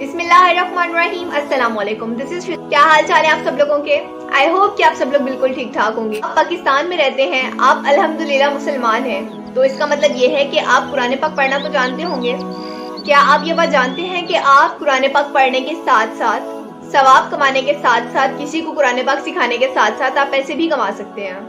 بسم اللہ الرحمن الرحیم، السلام علیکم۔ کیا حال چال ہے آپ سب لوگوں کے؟ آئی ہوپ کہ آپ سب لوگ بالکل ٹھیک ٹھاک ہوں گے۔ آپ پاکستان میں رہتے ہیں، آپ الحمدللہ مسلمان ہیں، تو اس کا مطلب یہ ہے کہ آپ قرآن پاک پڑھنا تو جانتے ہوں گے۔ کیا آپ یہ بات جانتے ہیں کہ آپ قرآن پاک پڑھنے کے ساتھ ساتھ، ثواب کمانے کے ساتھ ساتھ، کسی کو قرآن پاک سکھانے کے ساتھ ساتھ آپ پیسے بھی کما سکتے ہیں؟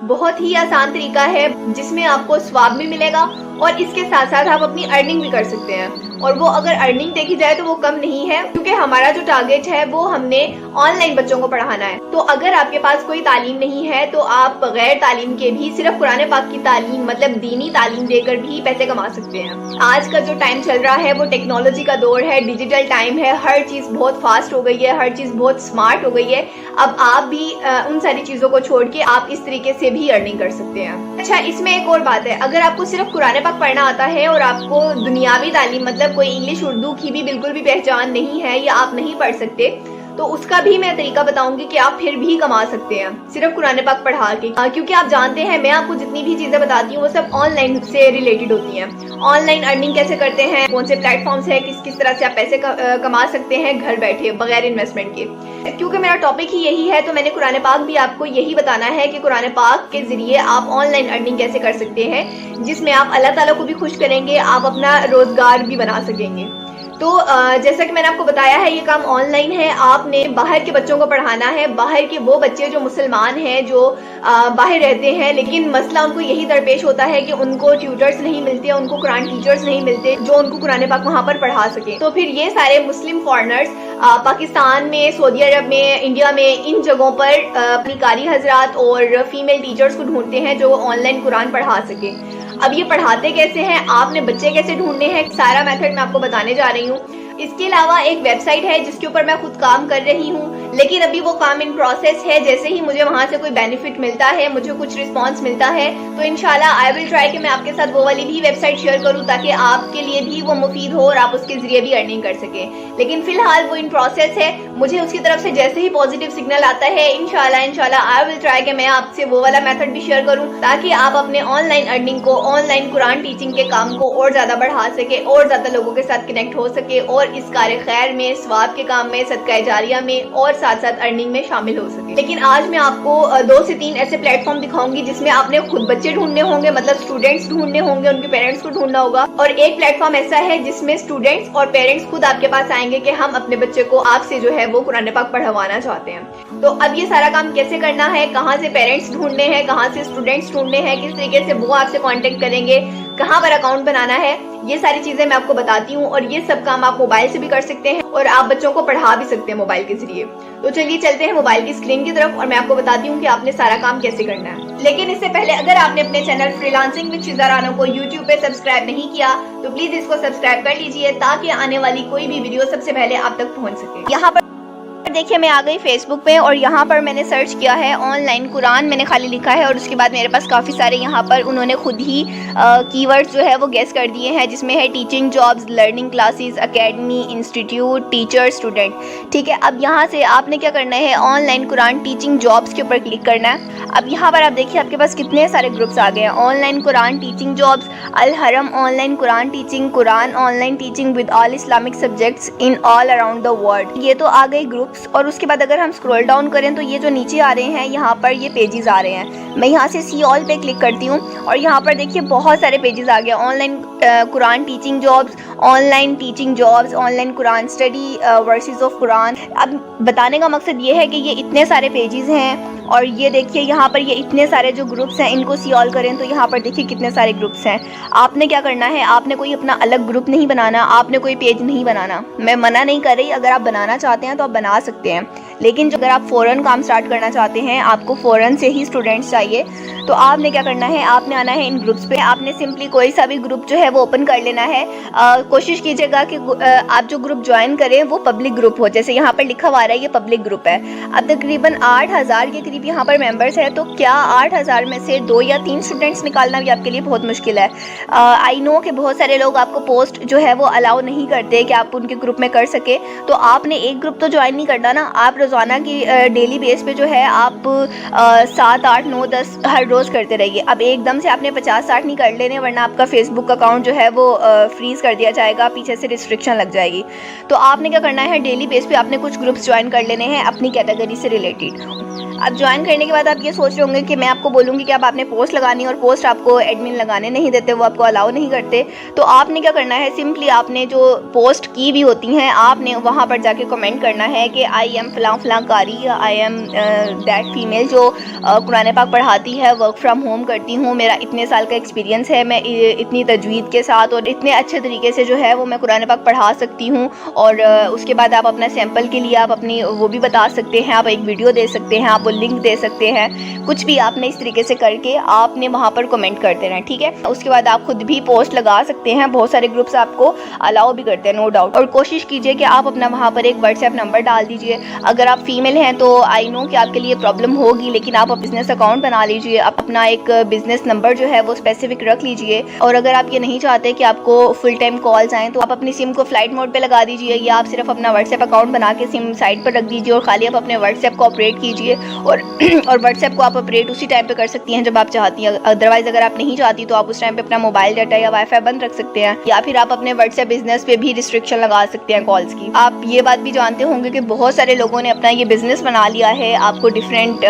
بہت ہی آسان طریقہ ہے جس میں آپ کو ثواب بھی ملے گا اور اس کے ساتھ ساتھ آپ اپنی ارننگ بھی کر سکتے ہیں، اور وہ اگر ارننگ دیکھی جائے تو وہ کم نہیں ہے، کیونکہ ہمارا جو ٹارگیٹ ہے وہ ہم نے آن لائن بچوں کو پڑھانا ہے۔ تو اگر آپ کے پاس کوئی تعلیم نہیں ہے تو آپ بغیر تعلیم کے بھی صرف قرآن پاک کی تعلیم، مطلب دینی تعلیم دے کر بھی پیسے کما سکتے ہیں۔ آج کا جو ٹائم چل رہا ہے وہ ٹیکنالوجی کا دور ہے، ڈیجیٹل ٹائم ہے، ہر چیز بہت فاسٹ ہو گئی ہے، ہر چیز بہت سمارٹ ہو گئی ہے۔ اب آپ بھی ان ساری چیزوں کو چھوڑ کے آپ اس طریقے سے بھی ارننگ کر سکتے ہیں۔ اچھا، اس میں ایک اور بات ہے، اگر آپ کو صرف قرآن پاک پڑھنا آتا ہے اور آپ کو دنیاوی تعلیم، مطلب کوئی انگلش اردو کی بھی بالکل بھی پہچان نہیں ہے یا آپ نہیں پڑھ سکتے، تو اس کا بھی میں طریقہ بتاؤں گی کہ آپ پھر بھی کما سکتے ہیں صرف قرآن پاک پڑھا کے، کیونکہ آپ جانتے ہیں میں آپ کو جتنی بھی چیزیں بتاتی ہوں وہ سب آن لائن سے ریلیٹڈ ہوتی ہیں۔ آن لائن ارننگ کیسے کرتے ہیں، کون سے پلیٹ فارمز ہیں، کس طرح سے آپ پیسے کما سکتے ہیں گھر بیٹھے بغیر انویسٹمنٹ کے۔ کیونکہ میرا ٹاپک ہی یہی ہے تو میں نے قرآن پاک بھی آپ کو یہی بتانا ہے کہ قرآن پاک کے ذریعے آپ آن لائن ارننگ کیسے کر سکتے ہیں، جس میں آپ اللہ تعالیٰ کو بھی خوش کریں گے، آپ اپنا روزگار بھی بنا سکیں گے۔ تو جیسا کہ میں نے آپ کو بتایا ہے، یہ کام آن لائن ہے، آپ نے باہر کے بچوں کو پڑھانا ہے، باہر کے وہ بچے جو مسلمان ہیں، جو باہر رہتے ہیں، لیکن مسئلہ ان کو یہی درپیش ہوتا ہے کہ ان کو ٹیوٹرز نہیں ملتے، ان کو قرآن ٹیچرز نہیں ملتے جو ان کو قرآن پاک وہاں پر پڑھا سکیں۔ تو پھر یہ سارے مسلم فارنرز پاکستان میں، سعودی عرب میں، انڈیا میں، ان جگہوں پر اپنی قاری حضرات اور فیمیل ٹیچرز کو ڈھونڈتے ہیں جو آن لائن قرآن پڑھا سکیں۔ اب یہ پڑھاتے کیسے ہیں، آپ نے بچے کیسے ڈھونڈنے ہیں، سارا میتھڈ میں آپ کو بتانے جا رہی ہوں۔ اس کے علاوہ ایک ویب سائٹ ہے جس کے اوپر میں خود کام کر رہی ہوں، لیکن ابھی وہ کام ان پروسیس ہے۔ جیسے ہی مجھے وہاں سے کوئی بینیفٹ ملتا ہے، مجھے کچھ رسپانس ملتا ہے، تو انشاءاللہ آئی ول ٹرائی کہ میں آپ کے ساتھ وہ والی بھی ویب سائٹ شیئر کروں تاکہ آپ کے لیے بھی وہ مفید ہو اور آپ اس کے ذریعے بھی ارننگ کر سکیں۔ لیکن فی الحال وہ ان پروسیس ہے، مجھے اس کی طرف سے جیسے ہی پازیٹیو سگنل آتا ہے انشاءاللہ آئی ول ٹرائی کہ میں آپ سے وہ والا میتھڈ بھی شیئر کروں تاکہ آپ اپنے آن لائن ارننگ کو، آن لائن قرآن ٹیچنگ کے کام کو اور زیادہ بڑھا سکے، اور زیادہ لوگوں کے ساتھ کنیکٹ ہو سکے، اور اس کار خیر میں، ثواب کے کام میں، صدقہ جاریہ میں، اور ساتھ ساتھ ارننگ میں شامل ہو سکے۔ لیکن آج میں آپ کو 2 سے 3 ایسے پلیٹ فارم دکھاؤں گی جس میں آپ نے خود بچے ڈھونڈنے ہوں گے، مطلب اسٹوڈنٹس ڈھونڈنے ہوں گے، ان کے پیرنٹس کو ڈھونڈنا ہوگا، اور ایک پلیٹ فارم ایسا ہے جس میں اسٹوڈنٹس اور پیرنٹس خود آپ کے پاس آئیں گے کہ ہم اپنے بچے کو آپ سے جو ہے وہ قرآن پاک پڑھوانا چاہتے ہیں۔ تو اب یہ سارا کام کیسے کرنا ہے، کہاں سے پیرنٹس ڈھونڈنے ہیں، کہاں سے اسٹوڈنٹس ڈھونڈنے ہیں، کس طریقے سے وہ آپ سے کانٹیکٹ کریں گے، کہاں پر اکاؤنٹ بنانا ہے، یہ ساری چیزیں میں آپ کو بتاتی ہوں، اور یہ سب کام آپ موبائل سے بھی کر سکتے ہیں اور آپ بچوں کو پڑھا بھی سکتے ہیں موبائل کے ذریعے۔ تو چلیے چلتے ہیں موبائل کی اسکرین کی طرف اور میں آپ کو بتاتی ہوں کہ آپ نے سارا کام کیسے کرنا ہے۔ لیکن اس سے پہلے اگر آپ نے اپنے چینل فری لانسنگ وتھ شیزا رانو کو یوٹیوب پہ سبسکرائب نہیں کیا تو پلیز اس کو سبسکرائب کر لیجئے تاکہ آنے والی کوئی بھی ویڈیو سب سے پہلے آپ تک پہنچ سکے۔ یہاں پر دیکھیے میں آ گئی فیس بک پہ، اور یہاں پر میں نے سرچ کیا ہے آن لائن قرآن، میں نے خالی لکھا ہے، اور اس کے بعد میرے پاس کافی سارے یہاں پر انہوں نے خود ہی کی ورڈز جو ہے وہ گیس کر دیے ہیں، جس میں ہے teaching jobs, learning classes, academy, institute, teacher, student. ٹھیک ہے، اب یہاں سے آپ نے کیا کرنا ہے، آن لائن قرآن ٹیچنگ جابز کے اوپر کلک کرنا ہے۔ اب یہاں پر آپ دیکھیے آپ کے پاس کتنے سارے گروپس آ گئے ہیں، آن لائن قرآن ٹیچنگ جابز، الحرم آن لائن قرآن ٹیچنگ، قرآن online teaching with all Islamic subjects in all around the world. یہ تو آ گئی گروپس، اور اس کے بعد اگر ہم اسکرول ڈاؤن کریں تو یہ جو نیچے آ رہے ہیں یہاں پر یہ پیجز آ رہے ہیں۔ میں یہاں سے سی آل پہ کلک کرتی ہوں اور یہاں پر دیکھیے بہت سارے پیجز آ گئے، آن لائن قرآن teaching jobs, online teaching jobs, online قرآن اسٹڈی، ورسز آف قرآن۔ اب بتانے کا مقصد یہ ہے کہ یہ اتنے سارے پیجز ہیں، اور یہ دیکھیے یہاں پر یہ اتنے سارے جو گروپس ہیں ان کو سی آل کریں تو یہاں پر دیکھیے کتنے سارے گروپس ہیں۔ آپ نے کیا کرنا ہے، آپ نے کوئی اپنا الگ گروپ نہیں بنانا، آپ نے کوئی پیج نہیں بنانا، میں منع نہیں کر رہی، اگر آپ بنانا چاہتے ہیں تو آپ بنا سکتے ہیں، لیکن اگر آپ فوراً کام سٹارٹ کرنا چاہتے ہیں، آپ کو فوراً سے ہی اسٹوڈنٹس چاہیے، تو آپ نے کیا کرنا ہے، آپ نے آنا ہے ان گروپس پہ، آپ نے سمپلی کوئی سا بھی گروپ جو ہے وہ اوپن کر لینا ہے۔ کوشش کیجیے گا کہ آپ جو گروپ جوائن کریں وہ پبلک گروپ ہو، جیسے یہاں پر لکھا ہوا رہا ہے یہ پبلک گروپ ہے۔ اب تقریباً 8000 کے قریب یہاں پر ممبرس ہیں، تو کیا 8000 میں سے 2 یا 3 اسٹوڈنٹس نکالنا بھی آپ کے لیے بہت مشکل ہے۔ آئی نو کہ بہت سارے لوگ آپ کو پوسٹ جو ہے وہ الاؤ نہیں کرتے کہ آپ ان کے گروپ میں کر سکے، تو آپ نے ایک گروپ تو جوائن نہیں کرنا نا، آپ روزانہ کی ڈیلی بیس پہ جو ہے آپ 7 8 9 10 ہر روز کرتے رہیے. اب ایک دم سے آپ نے 50 60 نہیں کر لینے, ورنہ آپ کا فیس بک اکاؤنٹ جو ہے وہ فریز کر دیا جائے گا, پیچھے سے ریسٹرکشن لگ جائے گی. تو آپ نے کیا کرنا ہے, ڈیلی بیس پہ آپ نے کچھ گروپس جوائن کر لینے ہیں اپنی کیٹیگری سے ریلیٹڈ. اب جوائن کرنے کے بعد آپ یہ سوچ رہے ہوں گے کہ میں آپ کو بولوں گی کہ اب آپ نے پوسٹ لگانی ہے, اور پوسٹ آپ کو ایڈمن لگانے نہیں دیتے, وہ آپ کو الاؤ نہیں کرتے. تو آپ نے کیا کرنا ہے, سمپلی آپ نے جو پوسٹ کی بھی ہوتی ہیں آپ نے وہاں پر جا کے کمنٹ کرنا ہے کہ آئی ایم فلاں فلاں قاری, آئی ایم دیٹ فیمیل جو قرآن پاک پڑھاتی ہے, ورک فرام ہوم کرتی ہوں, میرا اتنے سال کا ایکسپیرینس ہے, میں اتنی تجوید کے ساتھ اور اتنے اچھے طریقے سے جو ہے وہ میں قرآن پاک پڑھا سکتی ہوں. اور اس کے بعد آپ اپنا سیمپل کے لیے آپ اپنی وہ بھی بتا سکتے ہیں, آپ ایک ویڈیو دے سکتے ہیں, آپ لنک دے سکتے ہیں, کچھ بھی آپ نے اس طریقے سے کر کے آپ نے وہاں پر کمنٹ کر دینا ہے, ٹھیک ہے. اس کے بعد آپ خود بھی پوسٹ لگا سکتے ہیں, بہت سارے گروپس آپ کو الاؤ بھی کرتے ہیں, نو ڈاؤٹ. اور کوشش کیجئے کہ آپ اپنا وہاں پر ایک واٹس ایپ نمبر ڈال دیجئے. اگر آپ فیمیل ہیں تو آئی نو کہ آپ کے لیے پرابلم ہوگی, لیکن آپ بزنس اکاؤنٹ بنا لیجئے, اپنا ایک بزنس نمبر جو ہے وہ اسپیسیفک رکھ لیجئے. اور اگر آپ یہ نہیں چاہتے کہ آپ کو فل ٹائم کالز آئیں تو آپ اپنی سم کو فلائٹ موڈ پہ لگا دیجئے, یا آپ صرف اپنا واٹس ایپ اکاؤنٹ بنا کے سم سائٹ پر رکھ دیجئے, اور خالی آپ اپنے واٹس ایپ کو آپریٹ کیجئے. اور واٹس ایپ کو آپ آپریٹ اسی ٹائم پہ کر سکتی ہیں جب آپ چاہتی ہیں. ادروائز اگر آپ نہیں چاہتی تو آپ اس ٹائم پہ اپنا موبائل ڈاٹا یا وائی فائی بند رکھ سکتے ہیں, یا پھر آپ اپنے واٹس ایپ بزنس پہ بھی ریسٹرکشن لگا سکتے ہیں کالز کی. آپ یہ بات بھی جانتے ہوں گے کہ بہت سارے لوگوں نے اپنا یہ بزنس بنا لیا ہے. آپ کو ڈفرینٹ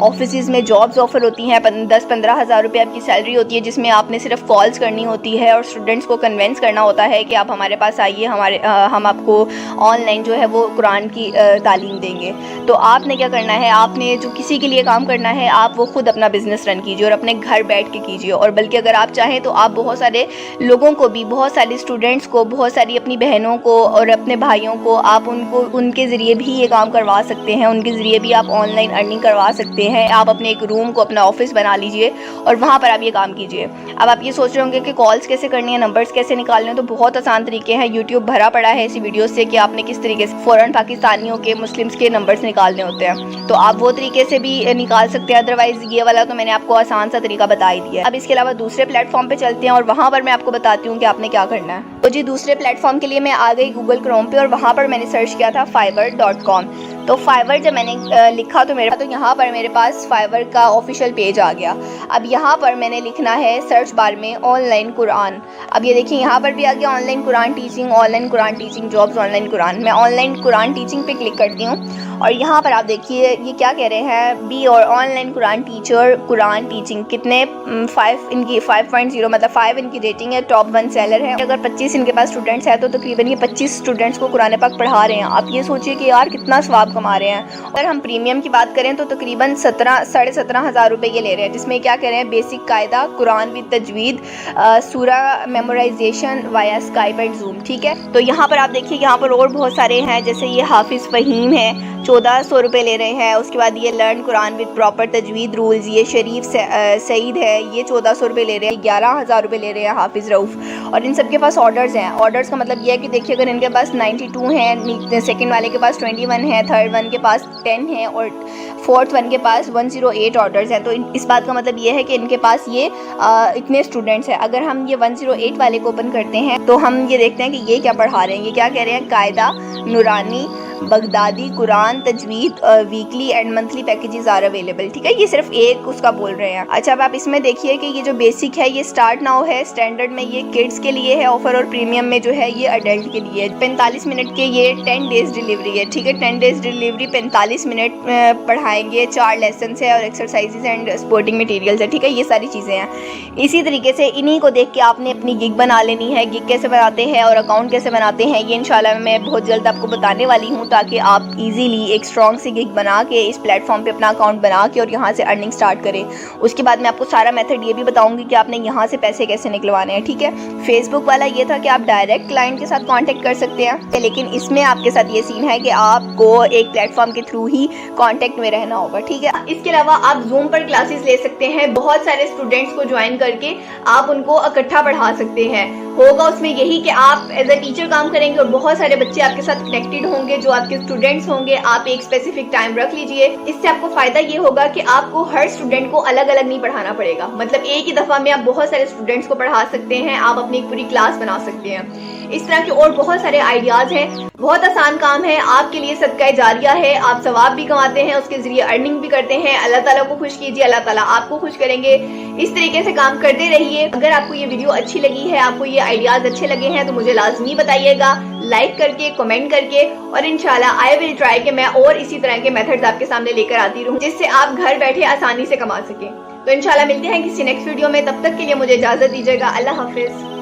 آفیسز میں جابز آفر ہوتی ہیں, 10-15 ہزار روپے آپ کی سیلری ہوتی ہے, جس میں آپ نے صرف کالز کرنی ہوتی ہے اور اسٹوڈنٹس کو کنونس کرنا ہوتا ہے کہ آپ ہمارے پاس آئیے, ہم آپ کو آن لائن جو ہے وہ قرآن کی تعلیم دیں گے. تو آپ نے کیا کرنا ہے, آپ نے جو کسی کے لیے کام کرنا ہے آپ وہ خود اپنا بزنس رن کیجئے اور اپنے گھر بیٹھ کے کیجئے. اور بلکہ اگر آپ چاہیں تو آپ بہت سارے لوگوں کو بھی, بہت سارے اسٹوڈنٹس کو, بہت ساری اپنی بہنوں کو اور اپنے بھائیوں کو آپ ان کے ذریعے بھی یہ کام کروا سکتے ہیں, ان کے ذریعے بھی آپ آن لائن ارننگ کروا سکتے ہیں. آپ اپنے ایک روم کو اپنا آفس بنا لیجئے اور وہاں پر آپ یہ کام کیجئے. اب آپ یہ سوچ رہے ہوں گے کہ کالز کیسے کرنی ہے, نمبرز کیسے نکالنے ہیں, تو بہت آسان طریقے ہیں. یوٹیوب بھرا پڑا ہے ایسی ویڈیوز سے کہ آپ نے کس طریقے سے فوراً پاکستانیوں کے, مسلمز کے نمبرز نکالنے ہوتے ہیں. تو آپ وہ طریقے سے بھی نکال سکتے ہیں, ادروائز یہ والا تو میں نے آپ کو آسان سا طریقہ بتا ہی دیا ہے. اب اس کے علاوہ دوسرے پلیٹ فارم پہ چلتے ہیں اور وہاں پر میں آپ کو بتاتی ہوں کہ آپ نے کیا کرنا ہے. تو جی دوسرے پلیٹ فارم کے لیے میں آ گئی گوگل کروم پہ, اور وہاں پر میں نے سرچ کیا تھا fiverr.com. تو فائور جب میں نے لکھا تو یہاں پر میرے پاس فائور کا آفیشیل پیج آ گیا. اب یہاں پر میں نے لکھنا ہے سرچ بار میں آن لائن قرآن. اب یہ دیکھیں یہاں پر بھی آ گیا آن لائن قرآن ٹیچنگ, آن لائن قرآن ٹیچنگ جابز, آن لائن قرآن. میں آن لائن قرآن ٹیچنگ پہ کلک کرتی ہوں, اور یہاں پر آپ دیکھیے یہ کیا کہہ رہے ہیں, بی اور on line Quran teacher, Quran teaching. کتنے 5.0 مطلب 5 ان کی ریٹنگ ہے, ٹاپ 1 سیلر ہے. اگر 25 ان کے پاس اسٹوڈنٹس ہیں تو تقریباً یہ 25 اسٹوڈنٹس کو قرآن پاک پڑھا رہے ہیں. آپ یہ سوچیے کہ یار کتنا ثواب کما رہے ہیں. اگر ہم پریمیم کی بات کریں تو تقریباً 17,500 روپے یہ لے رہے ہیں, جس میں کیا کہہ رہے ہیں, بیسک قاعدہ قرآن وتھ تجوید, سورہ میمورائزیشن وایا اسکائپ اینڈ زوم, ٹھیک ہے. تو یہاں پر آپ دیکھیے یہاں پر اور بہت سارے ہیں, جیسے یہ حافظ فہیم ہے, 1400 روپے لے رہے ہیں. اس کے بعد یہ لرن قرآن وتھ پراپر تجوید رولز, یہ شریف سعید ہے, یہ 1400 روپے لے رہے ہیں. 11,000 روپے لے رہے ہیں حافظ رؤف. اور ان سب کے پاس آرڈرز ہیں. آرڈرز کا مطلب یہ ہے کہ دیکھیے اگر ان کے پاس 92 ہیں, سیکنڈ والے کے پاس 21 ہیں, تھرڈ ون کے پاس 10 ہیں, اور فورتھ ون کے پاس 108 آرڈرز ہیں. تو اس بات کا مطلب یہ ہے کہ ان کے پاس یہ اتنے اسٹوڈنٹس ہیں. اگر ہم یہ 108 والے کو اوپن کرتے ہیں تو ہم یہ دیکھتے ہیں کہ یہ کیا پڑھا رہے ہیں. یہ کیا کہہ رہے ہیں, قاعدہ, نورانی, بغدادی, قرآن, تجوید, weekly and monthly packages are available, ٹھیک ہے. یہ صرف ایک اس کا بول رہے ہیں. اچھا اب آپ اس میں دیکھیے کہ یہ جو بیسک ہے یہ اسٹارٹ ناؤ ہے, اسٹینڈرڈ میں یہ کڈس کے لیے ہے آفر, اور پریمیم میں جو ہے یہ اڈلٹ کے لیے. 45 منٹ کے یہ 10 ڈیز ڈیلیوری ہے, ٹھیک ہے. 10 ڈیز ڈیلیوری, 45 منٹ پڑھائیں گے, 4 لیسنس ہے, اور ایکسرسائزز اینڈ سپورٹنگ مٹیریلز ہے, ٹھیک ہے. یہ ساری چیزیں ہیں. اسی طریقے سے انہی کو دیکھ کے آپ نے اپنی گگ بنا لینی ہے. گگ کیسے بناتے ہیں اور اکاؤنٹ کیسے بناتے ہیں یہ انشاءاللہ میں بہت جلد آپ کو بتانے والی ہوں, تاکہ آپ ایزیلی ایک اسٹرانگ سی گگ بنا کے اس پلیٹ فارم پہ اپنا اکاؤنٹ بنا کے اور یہاں سے ارننگ سٹارٹ کریں. اس کے بعد میں آپ کو سارا میتھڈ یہ بھی بتاؤں گی کہ آپ نے یہاں سے پیسے کیسے نکلوانے ہیں, ٹھیک ہے. فیس بک والا یہ تھا کہ آپ ڈائریکٹ کلائنٹ کے ساتھ کانٹیکٹ کر سکتے ہیں, لیکن اس میں آپ کے ساتھ یہ سین ہے کہ آپ کو ایک پلیٹ فارم کے تھرو ہی کانٹیکٹ میں رہنا ہوگا, ٹھیک ہے. اس کے علاوہ آپ زوم پر کلاسز لے سکتے ہیں, بہت سارے اسٹوڈنٹس کو جوائن کر کے آپ ان کو اکٹھا پڑھا سکتے ہیں. ہوگا اس میں یہی کہ آپ ایز اے ٹیچر کام کریں گے اور بہت سارے بچے آپ کے ساتھ کنیکٹڈ ہوں گے جو آپ کے اسٹوڈنٹس ہوں گے. آپ ایک اسپیسیفک ٹائم رکھ لیجئے. اس سے آپ کو فائدہ یہ ہوگا کہ آپ کو ہر اسٹوڈنٹ کو الگ الگ نہیں پڑھانا پڑے گا, مطلب ایک ہی دفعہ میں آپ بہت سارے اسٹوڈنٹس کو پڑھا سکتے ہیں, آپ اپنی ایک پوری کلاس بنا سکتے ہیں. اس طرح کے اور بہت سارے آئیڈیاز ہیں. بہت آسان کام ہے آپ کے لیے, صدقہ جاریہ ہے, آپ ثواب بھی کماتے ہیں, اس کے ذریعے ارننگ بھی کرتے ہیں. اللہ تعالیٰ کو خوش کیجیے, اللہ تعالیٰ آپ کو خوش کریں گے. اس طریقے سے کام کرتے رہیے. اگر آپ کو یہ ویڈیو اچھی لگی ہے, آپ کو یہ آئیڈیاز اچھے لگے ہیں تو مجھے لازمی بتائیے گا, لائک کر کے, کمنٹ کر کے. اور انشاءاللہ I will try کہ میں اور اسی طرح کے میتھڈز آپ کے سامنے لے کر آتی رہوں جس سے آپ گھر بیٹھے آسانی سے کما سکیں. تو انشاءاللہ ملتے ہیں کسی نیکسٹ ویڈیو میں, تب تک کے لیے مجھے اجازت دیجیے گا. اللہ حافظ.